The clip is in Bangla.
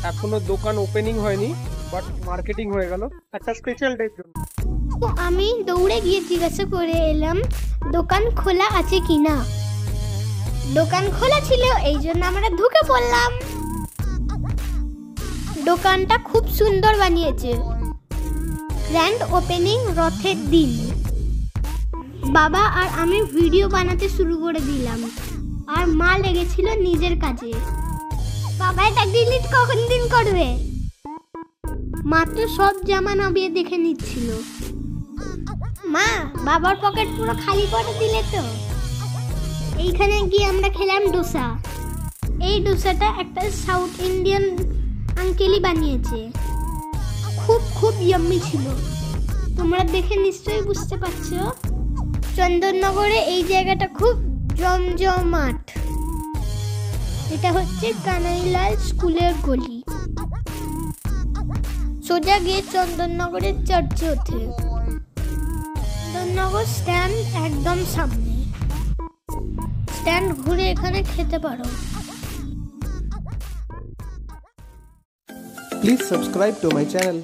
এখনো দোকান ওপেনিং হয়নি, বাট মার্কেটিং হয়ে গেল একটা স্পেশাল ডের জন্য। তো আমি দৌড়ে গিয়ে জিজ্ঞাসা করে এলাম দোকান খোলা আছে কিনা। দোকান খোলা ছিল, এই জন্য আমরা ঢুকে পড়লাম। দোকানটা খুব সুন্দর বানিয়েছে। গ্র্যান্ড ওপেনিং রথের দিন। বাবা আর আমি ভিডিও বানাতে শুরু করে দিলাম, আর মা লেগেছিল নিজের কাজে। বাবা এটা ডিলিট কখন দিন করবে? মাত্র সব জামা নামিয়ে দেখে নিচ্ছিল। মা, বাবার পকেট পুরো খালি করে দিলে তো। এইখানে গিয়ে আমরা খেলাম ডোসা। এই ডোসাটা একটা সাউথ ইন্ডিয়ান আঙ্কেলই বানিয়েছে। খুব খুব ইয়াম্মি ছিল। তোমরা দেখে নিশ্চয়ই বুঝতে পারছো। চন্দননগরে এই জায়গাটা খুব জমজমাট। এটা হচ্ছে কানাইলাল স্কুলের গলি। সোজা গিয়ে চন্দননগরের চার্চে ওঠে। চন্দননগর স্ট্যান্ড একদম সামনে। স্ট্যান্ড ঘুরে এখানে খেতে পারো। Please subscribe to my channel.